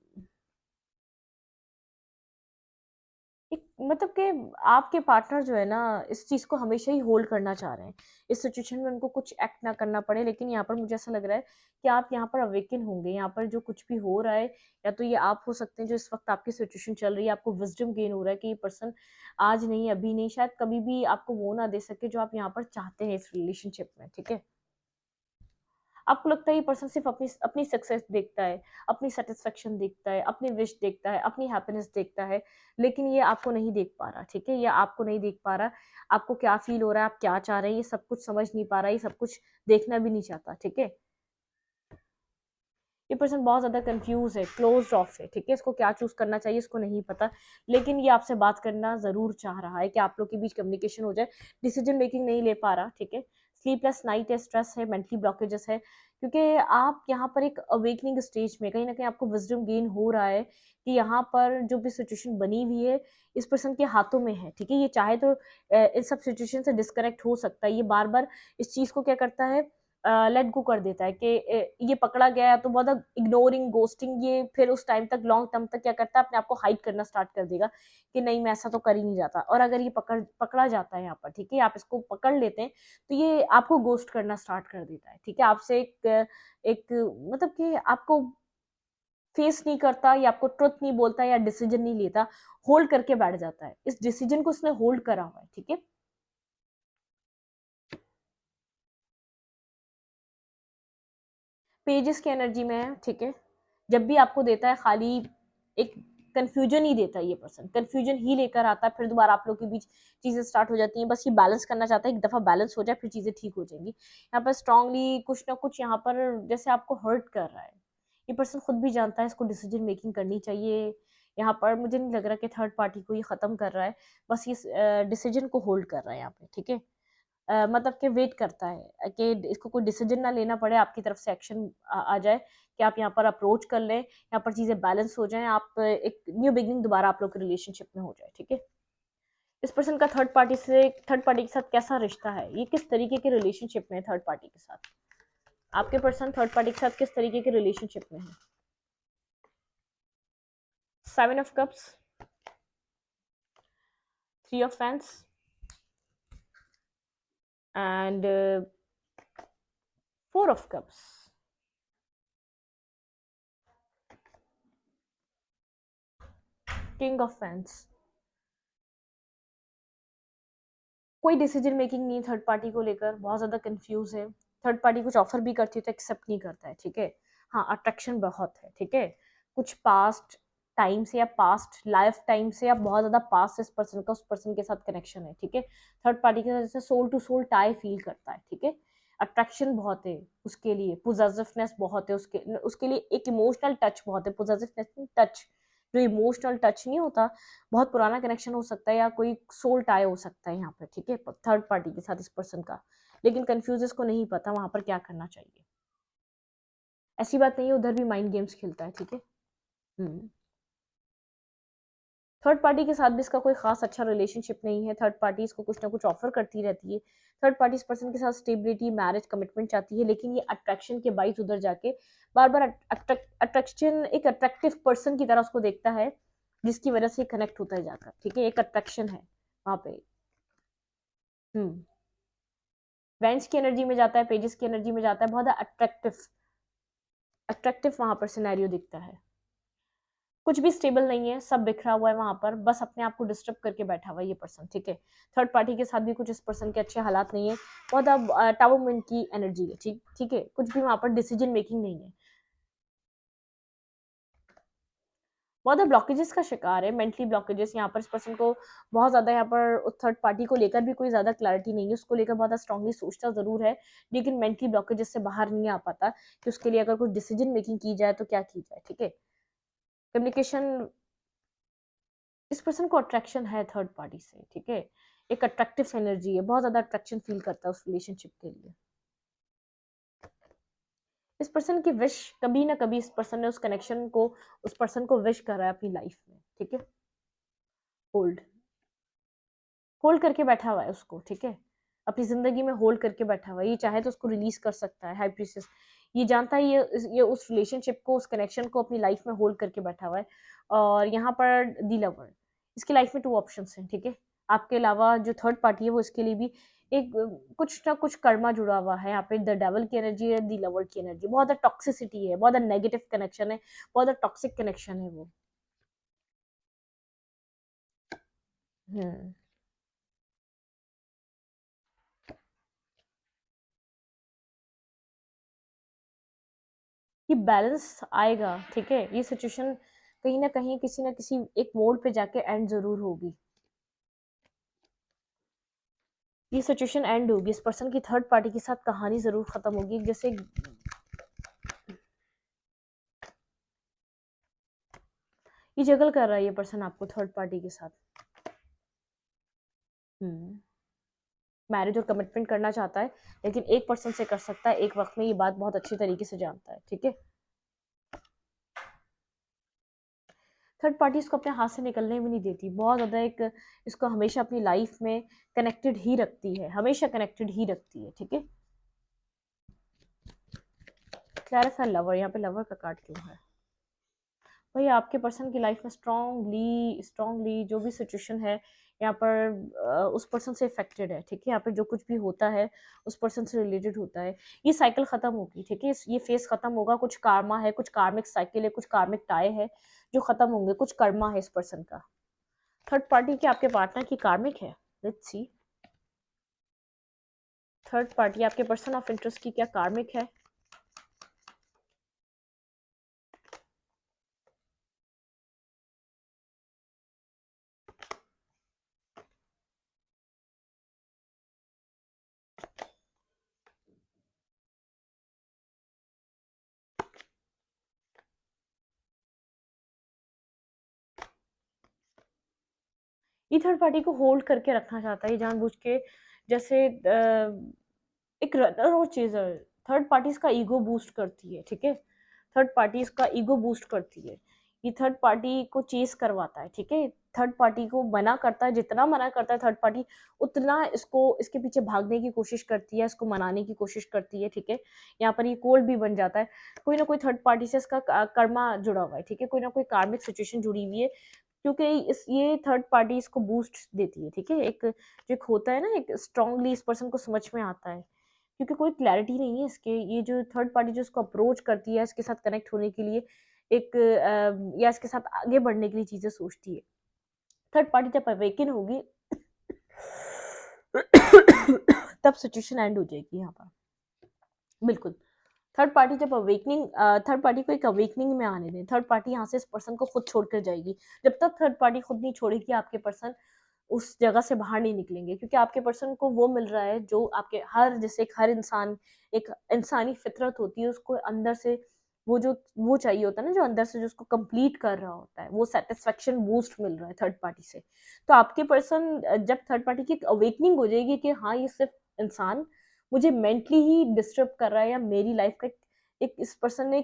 एक मतलब कि आपके पार्टनर जो है ना, इस चीज को हमेशा ही होल्ड करना चाह रहे हैं। इस सिचुएशन में उनको कुछ एक्ट ना करना पड़े, लेकिन यहाँ पर मुझे ऐसा लग रहा है कि आप यहाँ पर अवेकन होंगे। यहाँ पर जो कुछ भी हो रहा है, या तो ये आप हो सकते हैं जो इस वक्त आपकी सिचुएशन चल रही है, आपको विजडम गेन हो रहा है कि ये पर्सन आज नहीं, अभी नहीं, शायद कभी भी आपको वो ना दे सके जो आप यहाँ पर चाहते हैं इस रिलेशनशिप में, ठीक है? आपको लगता है ये पर्सन सिर्फ अपनी अपनी सक्सेस देखता है, अपनी सेटिस्फेक्शन देखता है, अपनी विश देखता है, अपनी हैप्पीनेस देखता है, लेकिन ये आपको नहीं देख पा रहा, ठीक है? ये आपको नहीं देख पा रहा, आपको क्या फील हो रहा है, आप क्या चाह रहे हैं, ये सब कुछ समझ नहीं पा रहा, ये सब कुछ देखना भी नहीं चाहता, ठीक है? ये पर्सन बहुत ज़्यादा कंफ्यूज है, क्लोज्ड ऑफ है, ठीक है? इसको क्या चूज़ करना चाहिए इसको नहीं पता, लेकिन ये आपसे बात करना ज़रूर चाह रहा है कि आप लोग के बीच कम्युनिकेशन हो जाए। डिसीजन मेकिंग नहीं ले पा रहा, ठीक है? स्लीपलेस नाइट है, स्ट्रेस है, मेंटली ब्लॉकेजेस है, क्योंकि आप यहाँ पर एक अवेकनिंग स्टेज में कहीं ना कहीं आपको विजडम गेन हो रहा है कि यहाँ पर जो भी सिचुएशन बनी हुई है इस पर्सन के हाथों में है, ठीक है? ये चाहे तो इस सब सिचुएशन से डिस्कनेक्ट हो सकता है। ये बार बार इस चीज़ को क्या करता है, लेट गो कर देता है कि ये पकड़ा गया है तो बहुत इग्नोरिंग, गोस्टिंग, ये फिर उस टाइम तक, लॉन्ग टर्म तक क्या करता है, अपने आप को हाइड करना स्टार्ट कर देगा कि नहीं मैं ऐसा तो कर ही नहीं जाता। और अगर ये पकड़ा जाता है यहाँ पर, ठीक है, आप इसको पकड़ लेते हैं, तो ये आपको गोस्ट करना स्टार्ट कर देता है, ठीक है? आपसे एक मतलब कि आपको फेस नहीं करता या आपको ट्रुथ नहीं बोलता या डिसीजन नहीं लेता, होल्ड करके बैठ जाता है। इस डिसीजन को उसने होल्ड करा हुआ है, ठीक है? पेजेस की एनर्जी में है, ठीक है? जब भी आपको देता है खाली एक कंफ्यूजन ही देता है, ये पर्सन कंफ्यूजन ही लेकर आता है, फिर दोबारा आप लोग के बीच चीजें स्टार्ट हो जाती हैं। बस ये बैलेंस करना चाहता है, एक दफा बैलेंस हो जाए फिर चीजें ठीक हो जाएंगी। यहाँ पर स्ट्रांगली कुछ ना कुछ यहाँ पर जैसे आपको हर्ट कर रहा है, ये पर्सन खुद भी जानता है इसको डिसीजन मेकिंग करनी चाहिए। यहाँ पर मुझे नहीं लग रहा कि थर्ड पार्टी को ये खत्म कर रहा है, बस ये डिसीजन को होल्ड कर रहा है यहाँ पे, ठीक है। मतलब कि वेट करता है कि इसको कोई डिसीजन ना लेना पड़े, आपकी तरफ से एक्शन आ जाए कि आप यहाँ पर अप्रोच कर लें, यहाँ पर चीजें बैलेंस हो जाएं, आप एक न्यू बिगनिंग दोबारा आप लोग के रिलेशनशिप में हो जाए, ठीक है। इस पर्सन का थर्ड पार्टी के साथ कैसा रिश्ता है, ये किस तरीके के रिलेशनशिप में है थर्ड पार्टी के साथ, आपके पर्सन थर्ड पार्टी के साथ किस तरीके के रिलेशनशिप में है। 7 of cups, 3 of fans and 4 of cups. King of fans. कोई डिसीजन मेकिंग नहीं थर्ड पार्टी को लेकर, बहुत ज़्यादा कंफ्यूज है। थर्ड पार्टी कुछ ऑफर भी करती है तो एक्सेप्ट नहीं करता है, ठीक है। हाँ, अट्रैक्शन बहुत है, ठीक है। कुछ पास्ट टाइम से या पास्ट लाइफ टाइम से या बहुत ज़्यादा पास्ट इस पर्सन का उस पर्सन के साथ कनेक्शन है, ठीक है। थर्ड पार्टी के साथ जैसे soul to soul tie feel करता है, ठीक है। अट्रैक्शन बहुत है उसके लिए, पोजेसिवनेस बहुत है उसके उसके लिए, एक इमोशनल टच बहुत है, पोजेसिवनेस टच, जो इमोशनल टच नहीं होता, बहुत पुराना कनेक्शन हो सकता है या कोई सोल टाई हो सकता है यहाँ पर, ठीक है, थर्ड पार्टी के साथ इस पर्सन का। लेकिन कंफ्यूज को नहीं पता वहां पर क्या करना चाहिए। ऐसी बात नहीं है, उधर भी माइंड गेम्स खेलता है, ठीक है। थर्ड पार्टी के साथ भी इसका कोई खास अच्छा रिलेशनशिप नहीं है। थर्ड पार्टी इसको कुछ ना कुछ ऑफर करती रहती है। थर्ड पार्टी इस पर्सन के साथ स्टेबिलिटी, मैरिज, कमिटमेंट चाहती है, लेकिन ये अट्रैक्शन के बाइस उधर जाके बार बार अट्रैक्शन, एक अट्रैक्टिव पर्सन की तरह उसको देखता है, जिसकी वजह से कनेक्ट होता है जाकर, ठीक है। एक अट्रैक्शन है वहां पे। वेंस की एनर्जी में जाता है, पेजेस की एनर्जी में जाता है, बहुत अट्रैक्टिव अट्रैक्टिव वहां पर सिनेरियो दिखता है। कुछ भी स्टेबल नहीं है, सब बिखरा हुआ है वहां पर, बस अपने आप को डिस्टर्ब करके बैठा हुआ है ये पर्सन, ठीक है। थर्ड पार्टी के साथ भी कुछ इस पर्सन के अच्छे हालात नहीं है, बहुत अब टावरमेंट की एनर्जी है, ठीक ठीक है। कुछ भी वहां पर डिसीजन मेकिंग नहीं है, बहुत ब्लॉकेजेस का शिकार है, मेंटली ब्लॉकेजेस। यहाँ पर इस पर्सन को बहुत ज्यादा यहाँ पर उस थर्ड पार्टी को लेकर भी कोई ज्यादा क्लैरिटी नहीं है, उसको लेकर बहुत स्ट्रांगली सोचता जरूर है, लेकिन मेंटली ब्लॉकेजेस से बाहर नहीं आ पाता कि उसके लिए अगर कोई डिसीजन मेकिंग की जाए तो क्या की जाए, ठीक है। कम्युनिकेशन, इस पर्सन को अट्रैक्शन है थर्ड पार्टी से, ठीक है। एक अट्रैक्टिव एनर्जी है, बहुत ज्यादा अट्रैक्शन फील करता है उस रिलेशनशिप के लिए। इस पर्सन की विश, कभी ना कभी इस पर्सन ने उस कनेक्शन को, उस पर्सन को विश करा है अपनी लाइफ में, ठीक है। होल्ड होल्ड करके बैठा हुआ है उसको, ठीक है। अपनी जिंदगी में होल्ड करके बैठा हुआ है, ये चाहे तो उसको रिलीज कर सकता है, हाई प्रीसेस। ये जानता है ये उस रिलेशनशिप को, उस कनेक्शन को अपनी लाइफ में होल्ड करके बैठा हुआ है। और यहाँ पर दी लवर, इसकी लाइफ में 2 ऑप्शंस हैं, ठीक है। आपके अलावा जो थर्ड पार्टी है वो इसके लिए भी एक कुछ ना कुछ कर्मा जुड़ा हुआ है। यहाँ पे द डेवल की एनर्जी है, दी लवर की एनर्जी, बहुत टॉक्सिसिटी है, बहुत नेगेटिव कनेक्शन है, बहुत टॉक्सिक कनेक्शन है वो। हम्म ये बैलेंस आएगा, ठीक है। ये सिचुएशन कहीं ना कहीं किसी ना किसी एक मोड़ पे जाके एंड जरूर होगी, ये सिचुएशन एंड होगी, इस पर्सन की थर्ड पार्टी के साथ कहानी जरूर खत्म होगी। जैसे ये जगल कर रहा है ये पर्सन आपको थर्ड पार्टी के साथ, मैरिज और कमिटमेंट करना चाहता है, लेकिन एक पर्सन से कर सकता है एक वक्त में, ये बात बहुत अच्छी तरीके से जानता है, ठीक है। थर्ड पार्टी इसको अपने हाथ से निकलने भी नहीं देती, बहुत ज़्यादा एक इसको हमेशा अपनी लाइफ में कनेक्टेड ही रखती है, हमेशा कनेक्टेड ही रखती है, ठीक है। क्लैरिफाई लवर, यहाँ पे लवर का कार्ड क्यों है भाई। आपके पर्सन की लाइफ में स्ट्रांगली स्ट्रांगली जो भी सिचुएशन है यहाँ पर उस पर्सन से इफेक्टेड है, ठीक है। यहाँ पे जो कुछ भी होता है उस पर्सन से रिलेटेड होता है। ये साइकिल खत्म होगी, ठीक है, ये फेस खत्म होगा। कुछ कार्मा है, कुछ कार्मिक साइकिल है, कुछ कार्मिक टाई है जो खत्म होंगे, कुछ कर्मा है इस पर्सन का। थर्ड पार्टी के आपके पार्टनर की कार्मिक है, लेट्स सी। थर्ड पार्टी आपके पर्सन ऑफ इंटरेस्ट की क्या कार्मिक है। ये थर्ड पार्टी को होल्ड करके रखना चाहता है, ये जानबूझ के, जैसे एक रनर और चेजर। थर्ड पार्टीज का ईगो बूस्ट करती है, ठीक है, थर्ड पार्टीज का ईगो बूस्ट करती है, ये थर्ड पार्टी को चेस करवाता है, ठीक है, थर्ड पार्टी को मना करता है, जितना मना करता है थर्ड पार्टी उतना इसको इसके पीछे भागने की कोशिश करती है, इसको मनाने की कोशिश करती है, ठीक है। यहाँ पर ये कोल्ड भी बन जाता है, कोई ना कोई थर्ड पार्टी से इसका कर्मा जुड़ा हुआ है, ठीक है, कोई ना कोई कार्मिक सिचुएशन जुड़ी हुई है, क्योंकि इस ये थर्ड पार्टी इसको बूस्ट देती है, ठीक है। एक जो एक होता है ना, एक स्ट्रांगली इस पर्सन को समझ में आता है, क्योंकि कोई क्लैरिटी नहीं है इसके, ये जो थर्ड पार्टी जो इसको अप्रोच करती है इसके साथ कनेक्ट होने के लिए, एक या इसके साथ आगे बढ़ने के लिए चीजें सोचती है। थर्ड पार्टी जब अवेकन होगी तब सिचुएशन एंड हो जाएगी यहाँ पर, बिल्कुल। थर्ड पार्टी जब अवेकनिंग, थर्ड पार्टी को एक अवेकनिंग में आने दें, थर्ड पार्टी यहाँ से इस पर्सन को खुद छोड़कर जाएगी। जब तक थर्ड पार्टी खुद नहीं छोड़ेगी आपके पर्सन उस जगह से बाहर नहीं निकलेंगे, क्योंकि आपके पर्सन को वो मिल रहा है जो आपके हर, जैसे हर इंसान एक इंसानी फितरत होती है, उसको अंदर से वो जो वो चाहिए होता है ना, जो अंदर से जो उसको कंप्लीट कर रहा होता है, वो सेटिस्फेक्शन बूस्ट मिल रहा है थर्ड पार्टी से। तो आपके पर्सन जब थर्ड पार्टी की अवेकनिंग हो जाएगी कि हाँ ये सिर्फ इंसान मुझे मेंटली ही डिस्टर्ब कर रहा है, या मेरी लाइफ का एक इस पर्सन ने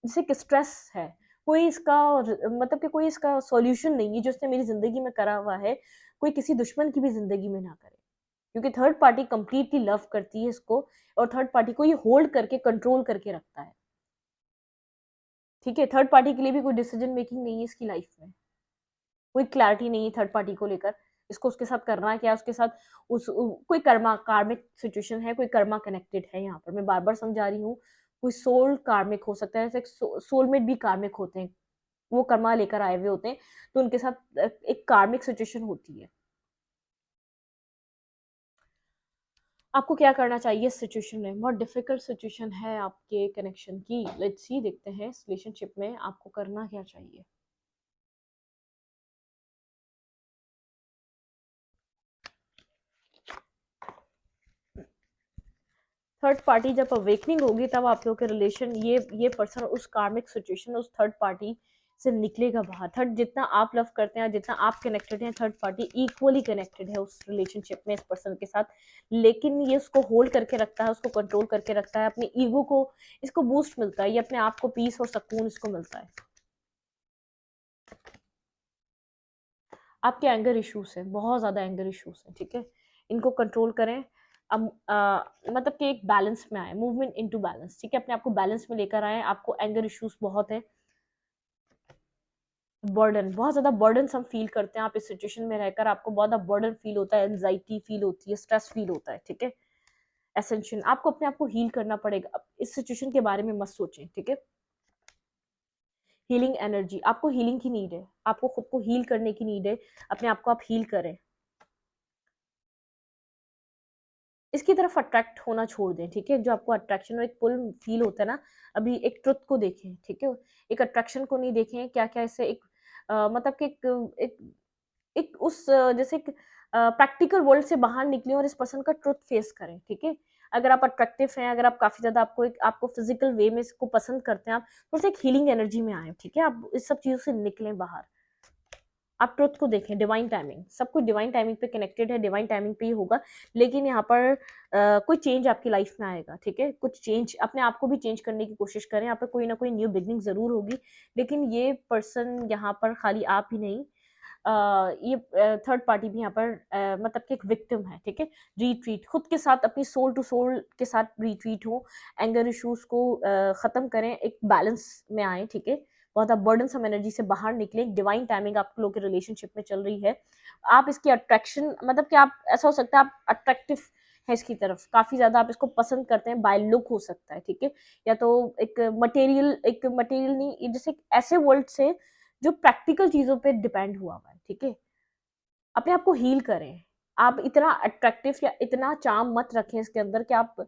जैसे कि स्ट्रेस है, कोई इसका मतलब कि कोई इसका सॉल्यूशन नहीं है जो उसने मेरी जिंदगी में करा हुआ है, कोई किसी दुश्मन की भी जिंदगी में ना करे, क्योंकि थर्ड पार्टी कंप्लीटली लव करती है इसको, और थर्ड पार्टी को ये होल्ड करके कंट्रोल करके रखता है, ठीक है। थर्ड पार्टी के लिए भी कोई डिसीजन मेकिंग नहीं है इसकी लाइफ में, कोई क्लैरिटी नहीं है थर्ड पार्टी को लेकर, इसको उसके साथ करना है क्या, उसके साथ कोई कर्मा कार्मिक सिचुएशन है, कोई कर्मा कनेक्टेड है, यहाँ पर मैं बार बार समझा रही हूँ, कोई सोल कार्मिक हो सकता है, जैसे सोलमेट भी कार्मिक होते हैं, वो कर्मा लेकर आए हुए होते हैं, तो उनके साथ एक कार्मिक सिचुएशन होती है। आपको क्या करना चाहिए इस सिचुएशन में, बहुत डिफिकल्ट सिचुएशन है आपके कनेक्शन की, लेट्स सी, देखते हैं इस रिलेशनशिप में आपको करना क्या चाहिए। थर्ड पार्टी जब अवेकनिंग होगी तब आप लोगों के रिलेशन, ये पर्सन उस कार्मिक सिचुएशन, उस थर्ड पार्टी से निकलेगा बाहर। थर्ड, जितना आप लव करते हैं, जितना आप कनेक्टेड हैं, थर्ड पार्टी इक्वली कनेक्टेड है उस रिलेशनशिप में इस पर्सन के साथ, लेकिन ये उसको होल्ड करके रखता है, उसको कंट्रोल करके रखता है, अपनी ईगो को इसको बूस्ट मिलता है, ये अपने आप को पीस और सुकून इसको मिलता है। आपके एंगर इश्यूज हैं, बहुत ज़्यादा एंगर इश्यूज हैं, ठीक है, इनको कंट्रोल करें। अब मतलब कि एक बैलेंस में आए, मूवमेंट इनटू बैलेंस, ठीक है, अपने आप को बैलेंस में लेकर आए। आपको एंगर इश्यूज बहुत है, बर्डन, बहुत ज़्यादा बर्डन हम फील करते हैं, आप इस सिचुएशन में रहकर आपको बहुत ज़्यादा बर्डन फील होता है, एंजाइटी फील होती है, स्ट्रेस फील होता है, ठीक है। एसेंशियल, आपको अपने आप को हील करना पड़ेगा, अब इस सिचुएशन के बारे में मत सोचें, ठीक है। हीलिंग एनर्जी, आपको हीलिंग की नीड है, आपको खुद को हील करने की नीड है, अपने आप को आप हील करें, इसकी तरफ अट्रैक्ट होना छोड़ दें, ठीक है, जो आपको अट्रैक्शन और एक पुल फील होता है ना, अभी एक ट्रुथ को देखें, ठीक है, एक अट्रैक्शन को नहीं देखें, क्या क्या इससे एक मतलब कि एक एक उस जैसे एक प्रैक्टिकल वर्ल्ड से बाहर निकलें और इस पर्सन का ट्रुथ फेस करें, ठीक है। अगर आप अट्रैक्टिव हैं, अगर आप काफी ज्यादा आपको फिजिकल वे में इसको पसंद करते हैं, आप थोड़ा सा एक हीलिंग एनर्जी में आए, ठीक है, आप इस सब चीजों से निकलें बाहर, आप ट्रुथ को देखें, डिवाइन टाइमिंग, सब कुछ डिवाइन टाइमिंग पे कनेक्टेड है, डिवाइन टाइमिंग पे ही होगा, लेकिन यहाँ पर कोई चेंज आपकी लाइफ में आएगा, ठीक है, कुछ चेंज, अपने आप को भी चेंज करने की कोशिश करें, यहाँ पर कोई ना कोई न्यू बिगनिंग जरूर होगी, लेकिन ये पर्सन यहाँ पर खाली आप ही नहीं, ये थर्ड पार्टी भी यहाँ पर मतलब कि एक विक्टिम है, ठीक है। रिट्रीट, खुद के साथ, अपनी सोल टू सोल के साथ रिट्रीट हो, एंगर इश्यूज को खत्म करें, एक बैलेंस में आए, ठीक है, बहुत आप बर्डन सम एनर्जी से बाहर निकले, डिवाइन टाइमिंग आप लोग के रिलेशनशिप में चल रही है, आप इसकी अट्रैक्शन, मतलब कि आप, ऐसा हो सकता है आप अट्रैक्टिव है इसकी तरफ, काफी ज्यादा आप इसको पसंद करते हैं, बाय लुक हो सकता है, ठीक है, या तो एक मटेरियल नहीं, जैसे ऐसे वर्ल्ड से जो प्रैक्टिकल चीजों पे डिपेंड हुआ हुआ है, ठीक है। अपने आप को हील करें, आप इतना अट्रैक्टिव या इतना चार्म मत रखें इसके अंदर कि आप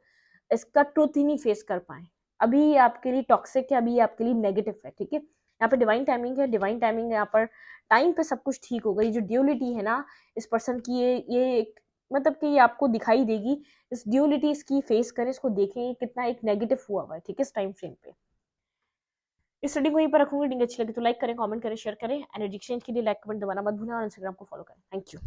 इसका ट्रुथ ही नहीं फेस कर पाए, अभी ये आपके लिए टॉक्सिक है, अभी ये आपके लिए नेगेटिव है, ठीक है। यहाँ पे डिवाइन टाइमिंग है, डिवाइन टाइमिंग है, यहाँ पर टाइम पे सब कुछ ठीक होगा, ये जो ड्यूलिटी है ना इस पर्सन की, ये एक मतलब कि ये आपको दिखाई देगी, इस ड्यूलिटी इसकी फेस करें, इसको देखें कितना एक नेगेटिव हुआ हुआ है, ठीक है, इस टाइम फ्रेम पे। इस रीडिंग को यहीं पर रखूंगी। रीडिंग अच्छी लगी तो लाइक करें, कमेंट करें, शेयर करें। एनर्जी एक्सचेंज के लिए लाइक कमेंट दबाना मत भूलें और इंस्टाग्राम को फॉलो करें। Thank you.